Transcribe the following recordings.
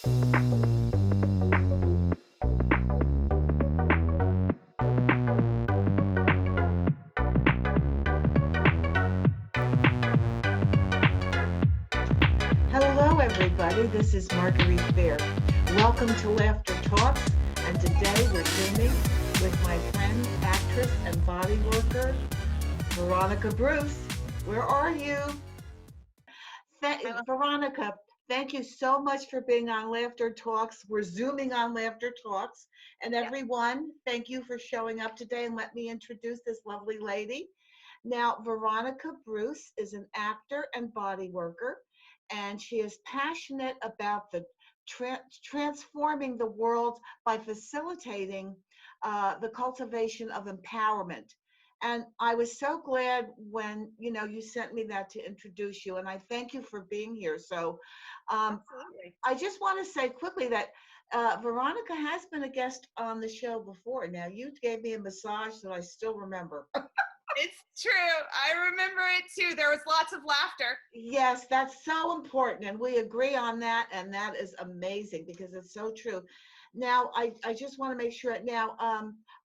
Hello, everybody. This is Marguerite Bear. Welcome to Laughter Talks. And today we're Zooming with my friend, actress, and body worker, Veronica Bruce. Where are you? Veronica, thank you so much for being on Laughter Talks. We're Zooming on Laughter Talks. And Yeah. everyone, thank you for showing up today. And let me introduce this lovely lady. Now, Veronica Bruce is an actor and body worker, and she is passionate about the transforming the world by facilitating the cultivation of empowerment. And I was so glad when you sent me that to introduce you, and I thank you for being here. So, Absolutely. I just want to say quickly that Veronica has been a guest on the show before. Now, you gave me a massage that I still remember. It's true. I remember it too. There was lots of laughter. Yes, that's so important, and we agree on that, and that is amazing because it's so true. Now, I just want to make sure now,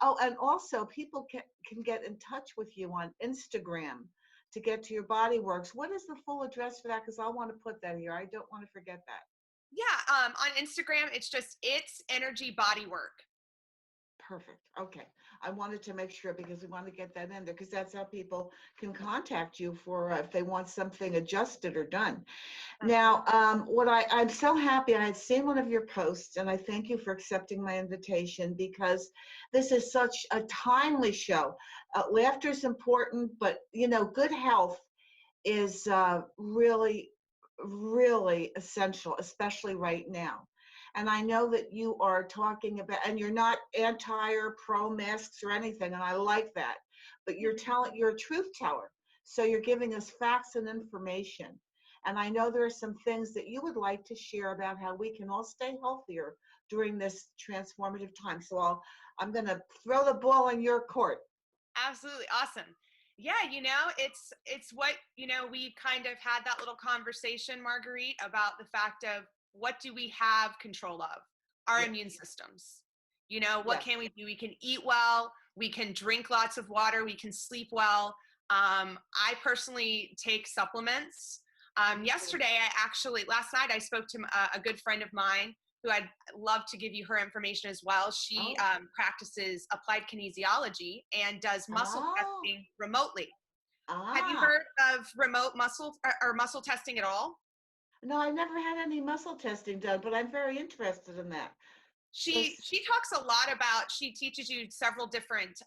oh, and also people can get in touch with you on Instagram to get to your body works. What is the full address for that? Because I want to put that here. I don't want to forget that. Yeah. On Instagram, it's energy body work. Perfect. Okay. I wanted to make sure because we want to get that in there because that's how people can contact you for if they want something adjusted or done. Now, I'm so happy I had seen one of your posts and I thank you for accepting my invitation because this is such a timely show. Laughter is important, but good health is really, really essential, especially right now. And I know that you are talking about, and you're not anti or pro masks or anything, and I like that. But you're a truth teller. So you're giving us facts and information. And I know there are some things that you would like to share about how we can all stay healthier during this transformative time. So I'm going to throw the ball in your court. Absolutely awesome. Yeah, it's what, we kind of had that little conversation, Marguerite, about the fact of what do we have control of? Our Yes. immune systems. What Yes. can we do? We can eat well, we can drink lots of water, we can sleep well. I personally take supplements. Yesterday, last night, I spoke to a good friend of mine who I'd love to give you her information as well. She Oh. practices applied kinesiology and does muscle Oh. testing remotely. Have you Ah. heard of remote muscle or muscle testing at all? No, I never had any muscle testing done, but I'm very interested in that. So, She talks a lot about, she teaches you several different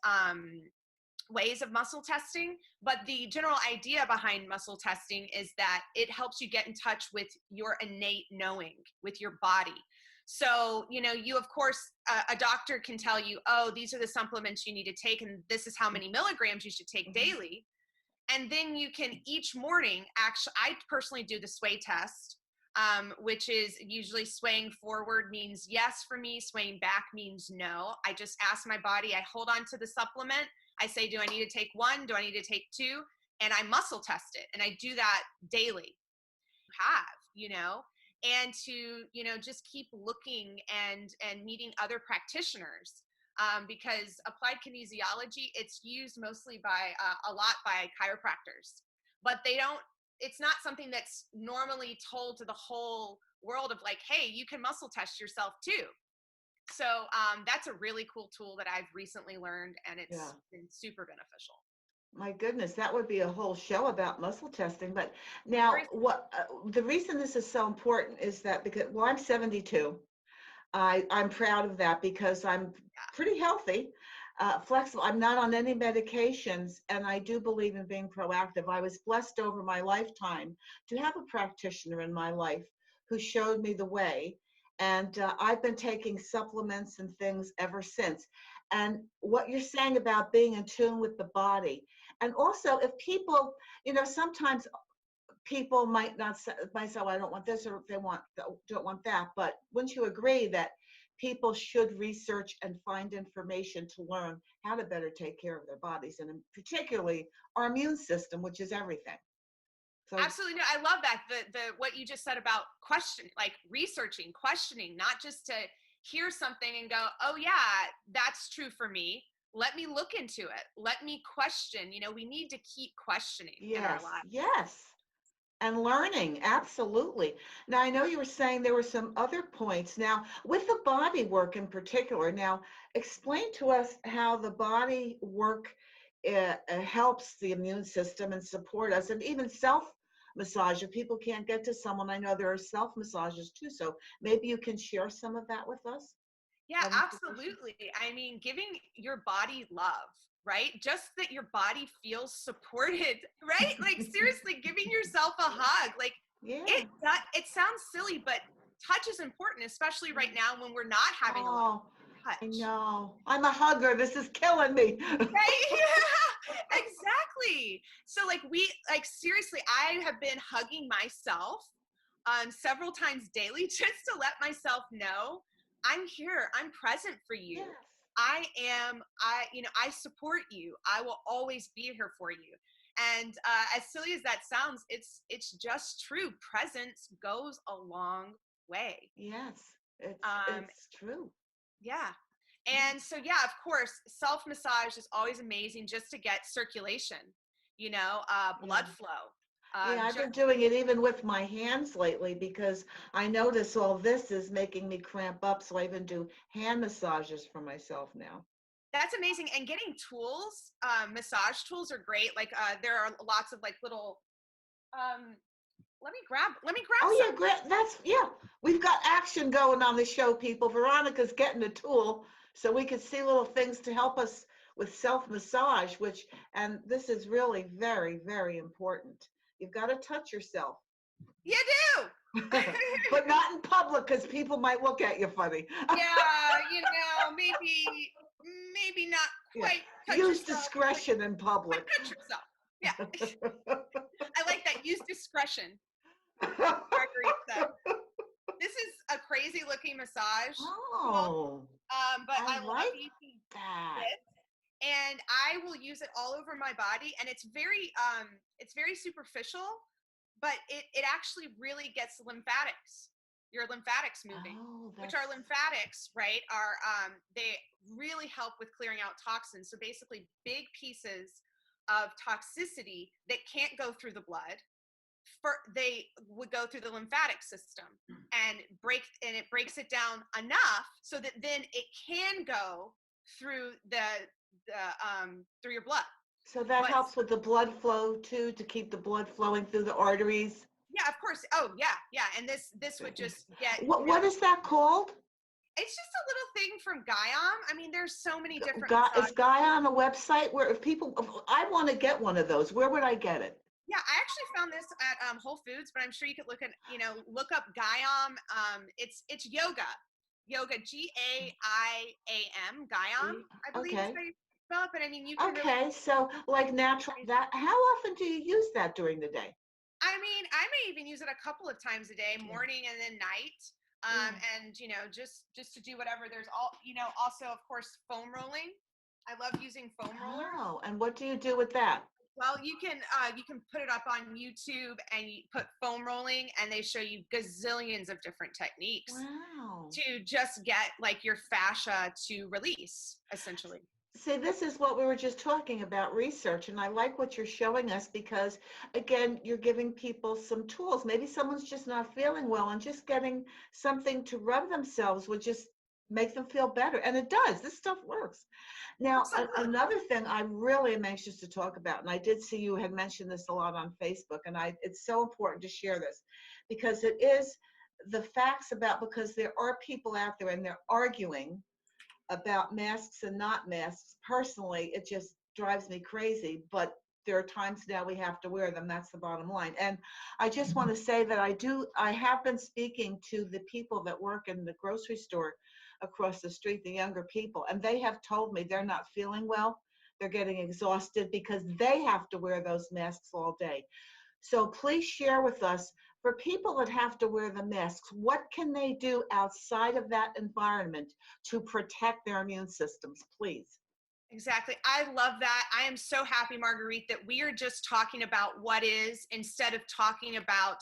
ways of muscle testing, but the general idea behind muscle testing is that it helps you get in touch with your innate knowing, with your body. So, you, of course, a doctor can tell you, oh, these are the supplements you need to take, and this is how many milligrams you should take daily. And then you can each morning, actually, I personally do the sway test, which is usually swaying forward means yes for me, swaying back means no. I just ask my body, I hold on to the supplement. I say, do I need to take one? Do I need to take two? And I muscle test it. And I do that daily. And to, just keep looking and meeting other practitioners. Because applied kinesiology, it's used mostly by a lot by chiropractors, but it's not something that's normally told to the whole world of like, hey, you can muscle test yourself too. So that's a really cool tool that I've recently learned, and yeah. it's been super beneficial. My goodness, that would be a whole show about muscle testing. But now, what the reason this is so important is that because, well, I'm 72. I'm proud of that because I'm pretty healthy, flexible. I'm not on any medications, and I do believe in being proactive. I was blessed over my lifetime to have a practitioner in my life who showed me the way. And I've been taking supplements and things ever since. And what you're saying about being in tune with the body. And also, if people, sometimes people might say, "Well, I don't want this," or they don't want that. But wouldn't you agree that people should research and find information to learn how to better take care of their bodies, and particularly our immune system, which is everything? So Absolutely. No, I love that. The what you just said about like researching, questioning, not just to hear something and go, oh yeah, that's true for me. Let me look into it. Let me question. We need to keep questioning in our yes, lives. yes. And learning, absolutely. Now, I know you were saying there were some other points. Now, with the body work in particular, now explain to us how the body work helps the immune system and support us, and even self massage. If people can't get to someone, I know there are self massages too. So maybe you can share some of that with us. Yeah, That information. absolutely. I mean, giving your body love, right? Just that your body feels supported, right? Like seriously, giving yourself a hug. Like Yeah. it sounds silly, but touch is important, especially right now when we're not having a lot Oh, of I touch. know. I'm a hugger. This is killing me. Right? Yeah, exactly. So like seriously, I have been hugging myself several times daily just to let myself know I'm here. I'm present for you. Yes. I support you. I will always be here for you. And as silly as that sounds, it's just true. Presence goes a long way. Yes. Um, It's true. yeah. And so, yeah, of course, self massage is always amazing just to get circulation, Yeah. blood flow. Yeah, I've Just been doing it even with my hands lately because I notice all this is making me cramp up. So I even do hand massages for myself now. That's amazing. And getting tools, massage tools are great. Like there are lots of like little. Um, let me grab Oh some. yeah, great. Yeah. We've got action going on the show, people. Veronica's getting a tool so we can see little things to help us with self-massage, and this is really very, very important. You've got to touch yourself, You do. but not in public because people might look at you funny. Yeah, maybe not Yeah. quite touch Use yourself, discretion in but public. touch yourself. Yeah, I like that. Use discretion, Marguerite said. This is a crazy looking massage tool, Oh, but I I love like using that. this, and I will use it all over my body. And it's very superficial, but it actually really gets your lymphatics moving, Oh, which that's are lymphatics, right? Are they really help with clearing out toxins. So basically, big pieces of toxicity that can't go through the blood they would go through the lymphatic system and it breaks it down enough so that then it can go through through your blood. so that But helps with the blood flow too, to keep the blood flowing through the arteries. yeah, of course. Oh yeah, and this would just get What really. is that called? It's just a little thing from Guyam. I mean, there's so many different Is massage. Guy on a website where if I want to get one of those, where would I get it? Yeah, I actually found this at Whole Foods, but I'm sure you could look up Guyam. It's yoga, Gaiam, Guyam, I believe is Okay. how you spell it. But I mean, you can really. Okay. So like natural that, how often do you use that during the day? I mean, I may even use it a couple of times a day, Yeah. morning and then night. Yeah. And just to do whatever. There's also of course foam rolling. I love using foam rollers. Oh, and what do you do with that? Well, you can put it up on YouTube and you put foam rolling, and they show you gazillions of different techniques Wow. to just get like your fascia to release, essentially. See, this is what we were just talking about, research, and I like what you're showing us because, again, you're giving people some tools. Maybe someone's just not feeling well, and just getting something to rub themselves would just make them feel better. And it does. This stuff works. Now, Absolutely. another thing I really am anxious to talk about, and I did see you had mentioned this a lot on Facebook, and it's so important to share this because it is the facts about, because there are people out there and they're arguing about masks and not masks. Personally, it just drives me crazy, but there are times now we have to wear them. That's the bottom line. And I just want to say that I have been speaking to the people that work in the grocery store across the street, the younger people, and they have told me they're not feeling well. They're getting exhausted because they have to wear those masks all day. So please share with us, for people that have to wear the masks, what can they do outside of that environment to protect their immune systems, please? Exactly. I love that. I am so happy, Marguerite, that we are just talking about what is instead of talking about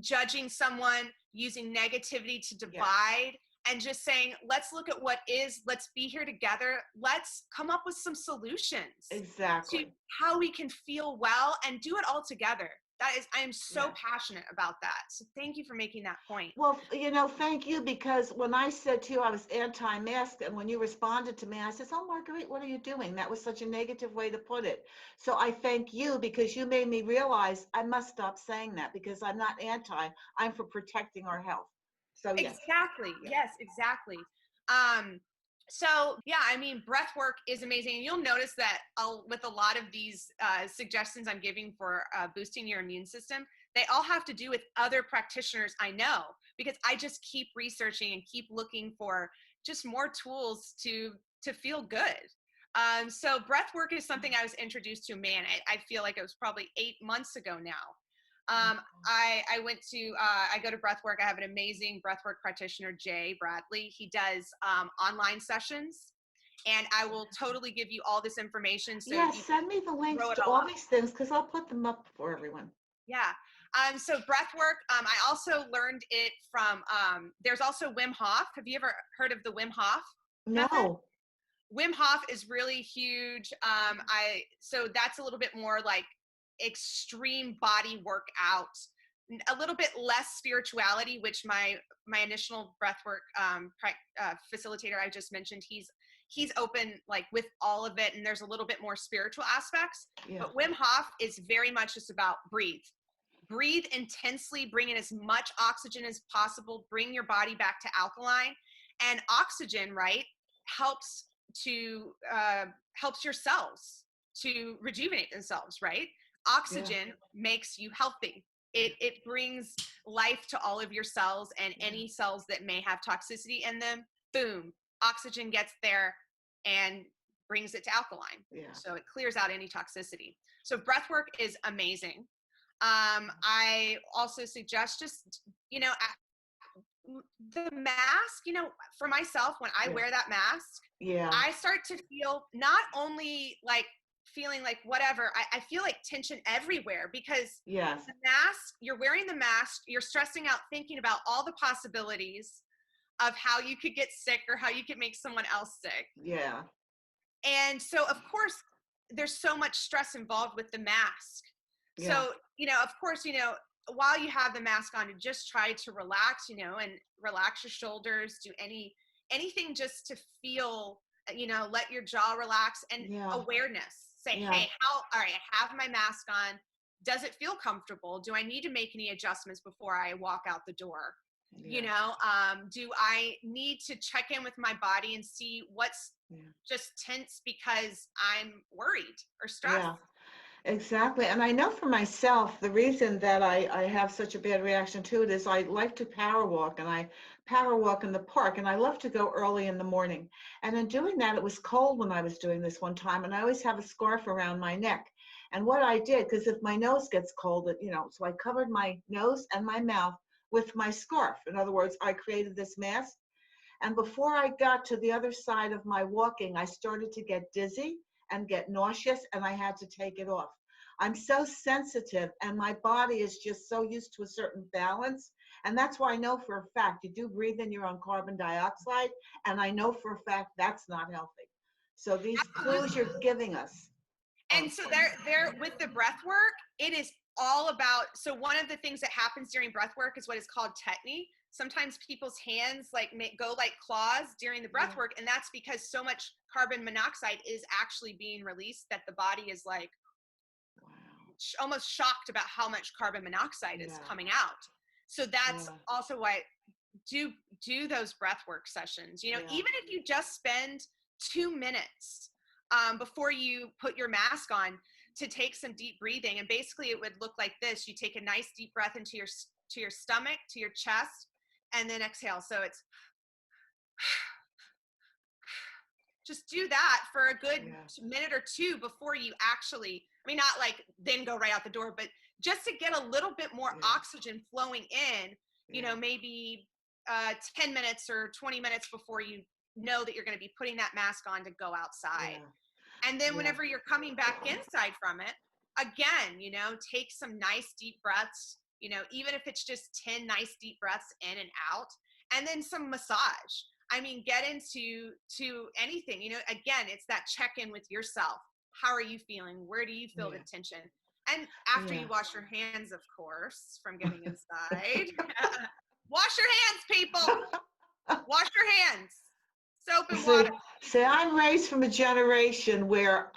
judging someone, using negativity to Yes, divide, and just saying, let's look at what is, let's be here together, let's come up with some solutions to exactly. how we can feel well and do it all together. That is, I am so Yes. passionate about that. So thank you for making that point. Well, thank you, because when I said to you I was anti-mask, and when you responded to me, I said, "Oh, Marguerite, what are you doing?" That was such a negative way to put it. So I thank you, because you made me realize I must stop saying that, because I'm not anti, I'm for protecting our health. So yes, Exactly. yes, Yes, exactly. Um, so yeah, I mean, breath work is amazing. And you'll notice that with a lot of these suggestions I'm giving for boosting your immune system, they all have to do with other practitioners I know, because I just keep researching and keep looking for just more tools to feel good. So breath work is something I was introduced to, man, I feel like it was probably 8 months ago now. I went to I go to breathwork. I have an amazing breathwork practitioner, Jay Bradley. He does online sessions, and I will totally give you all this information so yes. you can Send me the links throw it to all all up. these things, because I'll put them up for everyone. Yeah. So breathwork. I also learned it from. There's also Wim Hof. Have you ever heard of the Wim Hof method? No. Wim Hof is really huge. So that's a little bit more like extreme body workout, a little bit less spirituality, which my initial breathwork facilitator I just mentioned, he's open like with all of it, and there's a little bit more spiritual aspects. Yeah. But Wim Hof is very much just about breathe intensely, bring in as much oxygen as possible, bring your body back to alkaline, and oxygen, right, helps to helps your cells to rejuvenate themselves, right? Yeah. Oxygen makes you healthy. It brings life to all of your cells, and Yeah. any cells that may have toxicity in them, boom, oxygen gets there and brings it to alkaline. Yeah. So it clears out any toxicity. So breath work is amazing. I also suggest just, the mask, for myself, when I Yeah. wear that mask, Yeah. I start to feel not only like feeling like whatever, I feel like tension everywhere, because Yes. the mask, you're wearing the mask, you're stressing out, thinking about all the possibilities of how you could get sick or how you could make someone else sick. Yeah. And so, of course, there's so much stress involved with the mask. Yeah. So, of course, while you have the mask on, just try to relax, and relax your shoulders, do anything just to feel, let your jaw relax, and Yeah. awareness. Say, Yeah. hey, all right, I have my mask on. Does it feel comfortable? Do I need to make any adjustments before I walk out the door? Yeah. Do I need to check in with my body and see what's Yeah. just tense because I'm worried or stressed? Yeah. Exactly. And I know for myself, the reason that I have such a bad reaction to it is I like to power walk, and I power walk in the park, and I love to go early in the morning. And in doing that, it was cold when I was doing this one time, and I always have a scarf around my neck. And what I did, because if my nose gets cold, so I covered my nose and my mouth with my scarf. In other words, I created this mask. And before I got to the other side of my walking, I started to get dizzy and get nauseous, and I had to take it off. I'm so sensitive, and my body is just so used to a certain balance. And that's why I know for a fact you do breathe in your own carbon dioxide, and I know for a fact that's not healthy. So these clues Absolutely. you're giving us are And so important. there with the breath work, it is all about, so one of the things that happens during breath work is what is called tetany. Sometimes people's hands go like claws during the breath Yeah. work, and that's because so much carbon monoxide is actually being released that the body is like Wow. almost shocked about how much carbon monoxide is Yeah. coming out. So that's Yeah. also why do those breath work sessions. Yeah. Even if you just spend 2 minutes before you put your mask on to take some deep breathing, and basically it would look like this: you take a nice deep breath into your stomach, to your chest, and then exhale. So it's just do that for a good Yeah. minute or two before you actually, I mean, not like then go right out the door, but just to get a little bit more Yeah. oxygen flowing in, Yeah. maybe 10 minutes or 20 minutes before you know that you're going to be putting that mask on to go outside. Yeah. And then Yeah. whenever you're coming back inside from it, again, you know, take some nice deep breaths, you know, even if it's just 10 nice deep breaths in and out, and then some massage. I mean, get into anything, you know, again, it's that check-in with yourself. How are you feeling? Where do you feel the tension? And after you wash your hands, of course, from getting inside. Wash your hands, people. Wash your hands. Soap and water. See, I'm raised from a generation where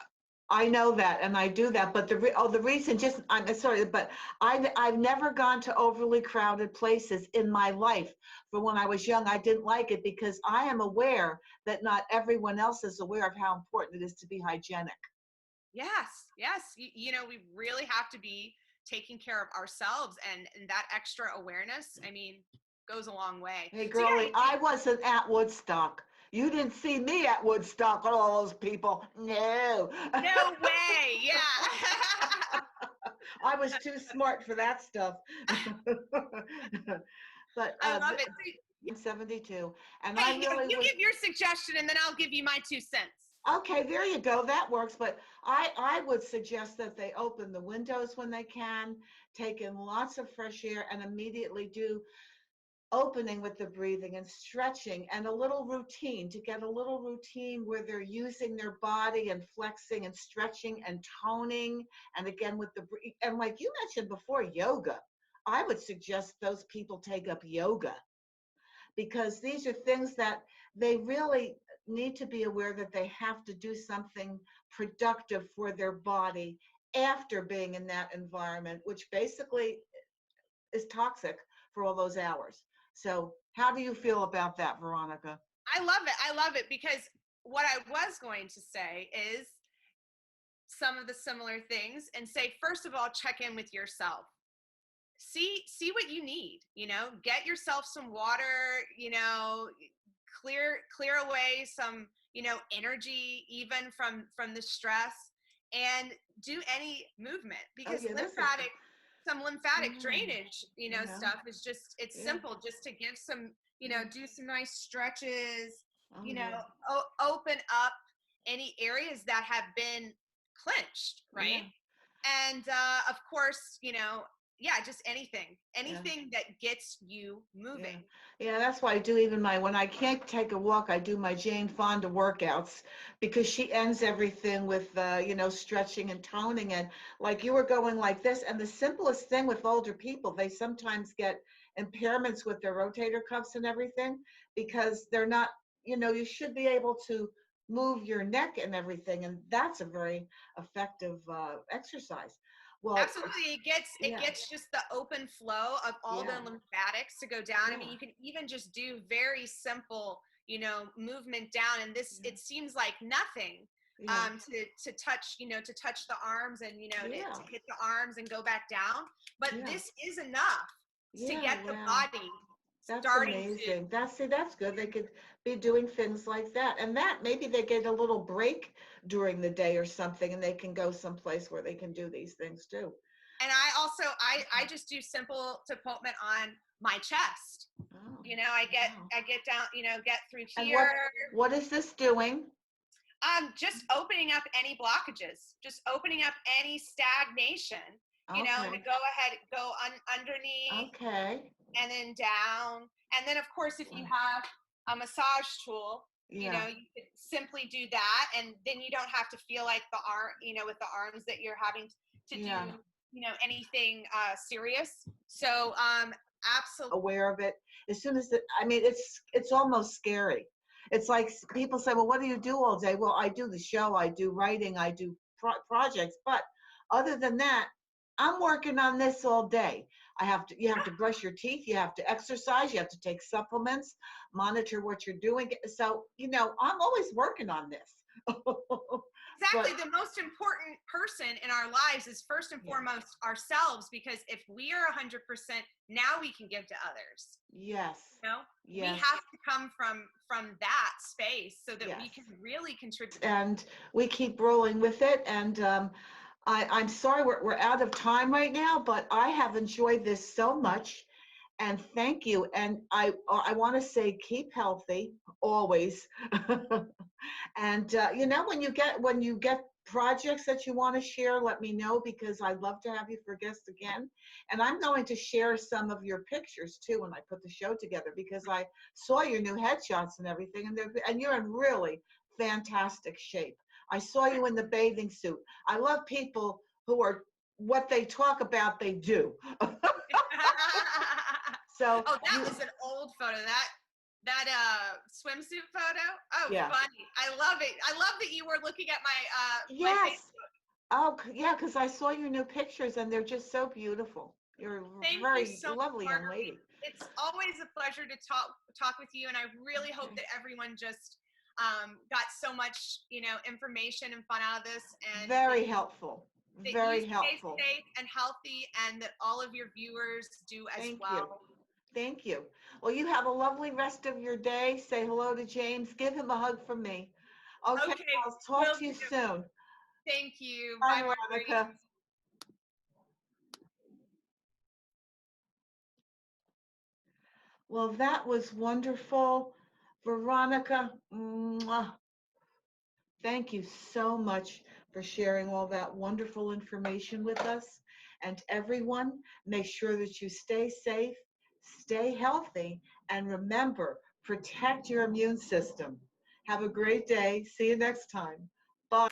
I know that and I do that, but the reason, just, I'm sorry, but I've never gone to overly crowded places in my life. But when I was young, I didn't like it because I am aware that not everyone else is aware of how important it is to be hygienic. Yes, yes. You know, we really have to be taking care of ourselves, and that extra awareness, I mean, goes a long way. Hey, So, yeah, girlie, I wasn't at Woodstock. You didn't see me at Woodstock with all those people. No. no way. Yeah. I was too smart for that stuff. But I love it. I'm 72, and Hey, I really you was. give your suggestion, and then I'll give you my 2 cents. Okay, there you go. That works. But I would suggest that they open the windows when they can, take in lots of fresh air, and immediately do opening with the breathing and stretching and a little routine, to get a little routine where they're using their body and flexing and stretching and toning. And again, with the, and like you mentioned before, yoga. I would suggest those people take up yoga, because these are things that they really need to be aware that they have to do something productive for their body after being in that environment, which basically is toxic for all those hours. So how do you feel about that, Veronica? I love it. I love it, because what I was going to say is some of the similar things, and say, first of all, check in with yourself. See what you need, you know, get yourself some water, you know, clear away some, you know, energy even from the stress, and do any movement, because some lymphatic drainage, you know, stuff is just, it's simple, just to give some, you know, do some nice stretches, you know, open up any areas that have been clenched, right? And of course, you know, just anything that gets you moving. Yeah, that's why I do even when I can't take a walk, I do my Jane Fonda workouts, because she ends everything with, you know, stretching and toning. And like you were going like this, and the simplest thing with older people, they sometimes get impairments with their rotator cuffs and everything, because they're not, you know, you should be able to move your neck and everything. And that's a very effective exercise. Well, absolutely, it gets just the open flow of all the lymphatics to go down. I mean, you can even just do very simple, you know, movement down, and this, it seems like nothing, to touch, you know, to touch the arms, and, you know, to hit the arms and go back down, but this is enough to get the body starting. Amazing. That's good. They could be doing things like that, and that maybe they get a little break during the day or something, and they can go someplace where they can do these things too. And I also, I just do simple deportment on my chest. You know, I get down, you know, get through here. And what is this doing? Just opening up any blockages, just opening up any stagnation, you know, and go ahead, go underneath. Okay. And then down. And then, of course, if you have a massage tool, you know, you could simply do that. And then you don't have to feel like the arm, you know, with the arms that you're having to do, you know, anything serious. So, absolutely aware of it. As soon as I mean, it's almost scary. It's like people say, well, what do you do all day? Well, I do the show, I do writing, I do projects. But other than that, I'm working on this all day. You have to brush your teeth, you have to exercise, you have to take supplements, monitor what you're doing. So, you know, I'm always working on this. Exactly. The most important person in our lives is first and foremost ourselves, because if we are 100%, now we can give to others. Yes. You know? We have to come from that space so that we can really contribute. And we keep rolling with it. And I'm sorry we're out of time right now, but I have enjoyed this so much. And thank you. And I want to say keep healthy always. And when you get projects that you want to share, let me know because I'd love to have you for guests again. And I'm going to share some of your pictures too when I put the show together because I saw your new headshots and everything, and you're in really fantastic shape. I saw you in the bathing suit. I love people who are what they talk about, they do. So oh, that was an old photo. That swimsuit photo. Oh, yeah. funny. I love it. I love that you were looking at my my Yes. Facebook. Oh, yeah, because I saw your new pictures and they're just so beautiful. You're a Thank you very so much, lovely young Marguerite. lady. It's always a pleasure to talk with you, and I really hope that everyone just got so much information and fun out of this, and Very helpful. that you Very stay helpful. safe and healthy, and that all of your viewers do as Thank you. well. Thank you. Well, you have a lovely rest of your day. Say hello to James. Give him a hug from me. Okay, Okay, I'll talk to you soon. Thank you. Bye, Bye, Marguerite. Veronica. Well, that was wonderful. Veronica, mwah. Thank you so much for sharing all that wonderful information with us. And everyone, make sure that you stay safe, stay healthy, and remember, protect your immune system. Have a great day. See you next time. Bye.